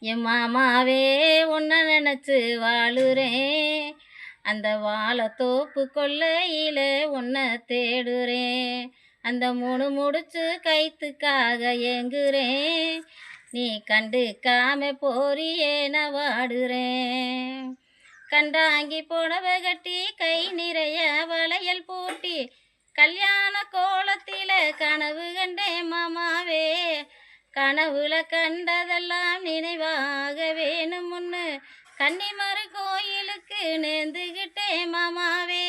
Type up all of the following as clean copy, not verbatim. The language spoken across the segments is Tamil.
என் மாமாவே உன்னை நினச்சி வாழுறேன். அந்த வாழைத்தோப்பு கொல்லையில உன்னை தேடுறேன். அந்த முடிச்சு கைத்துக்காக ஏங்குறேன். நீ கண்டுக்காம போறியே நான் வாடுறேன். கண்டாங்கி புடவ கட்டி கை நிறைய வளையல் பூட்டி கல்யாண கோலத்தில கனவு கண்டேன் மாமாவே. கனவுல கண்டதெல்லாம் நினைவாக வேணும் முன்னு கன்னிமரு கோயிலுக்கு நேர்ந்துகிட்டேன் மாமாவே.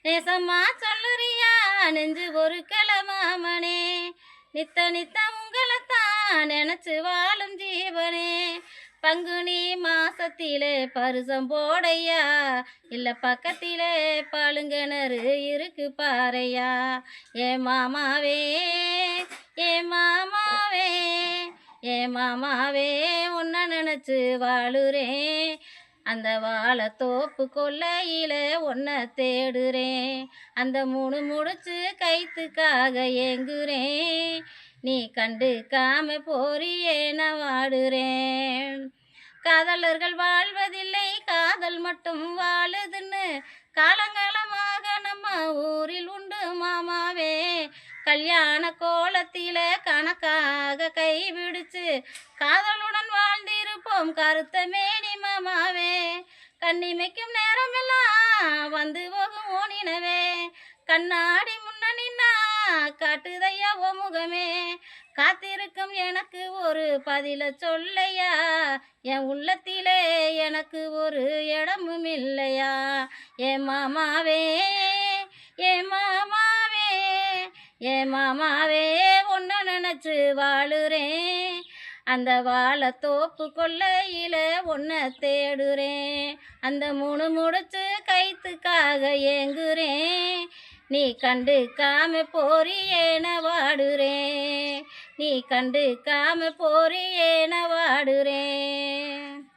நேசம்மா சொல்லுறியா நெஞ்சு ஒரு கிளமாமனே. நித்த நித்த உங்களைத்தான் நினைச்சு வாழும் ஜீவனே. பங்குனி மாசத்திலே பருசம் போடையா, இல்ல பக்கத்திலே பாலுங்கிணறு இருக்கு பாறையா. ஏ மாமாவே ஏ மாமாவே ஏ மாமாவே உன்னை நினச்சி வாழுறேன். அந்த வாழைத்தோப்பு கொல்லையில உன்னை தேடுறேன். அந்த முடிச்சு கைத்துக்காக ஏங்குறேன். நீ கண்டுக்காம போறியே நான் வாடுறேன். காதலர்கள் வாழ்வதில்லை காதல் மட்டும் வாழுதுன்னு காலங்காலமாக நம்ம ஊரில் உண்டு மாமாவே. கல்யாண கோலத்தில கணக்காக கைபிடிச்சு காதலுடன் வாழ்ந்திருப்போம் கருத்த மேனி மாமாவே. கண்ணிமைக்கும் நேரமெல்லாம் வந்து போகும் ஓனினவே. கண்ணாடி முன்னணின்னா காட்டுதையா ஓ முகமே. காத்திருக்கும் எனக்கு ஒரு பதில சொல்லையா. என் உள்ளத்திலே எனக்கு ஒரு இடமும் இல்லையா. ஏ மாமாவே ஏ மாமாவே ஏ மாமாவே உன்னை நினச்சி வாழுறேன். அந்த வாழைத்தோப்பு கொல்லையில உன்னை தேடுறேன். அந்த முடிச்சு கைத்துக்காக ஏங்குறேன். நீ கண்டுக்காம போறியே நான் வாடுறேன். நீ கண்டுக்காம போறியே நான் வாடுறேன்.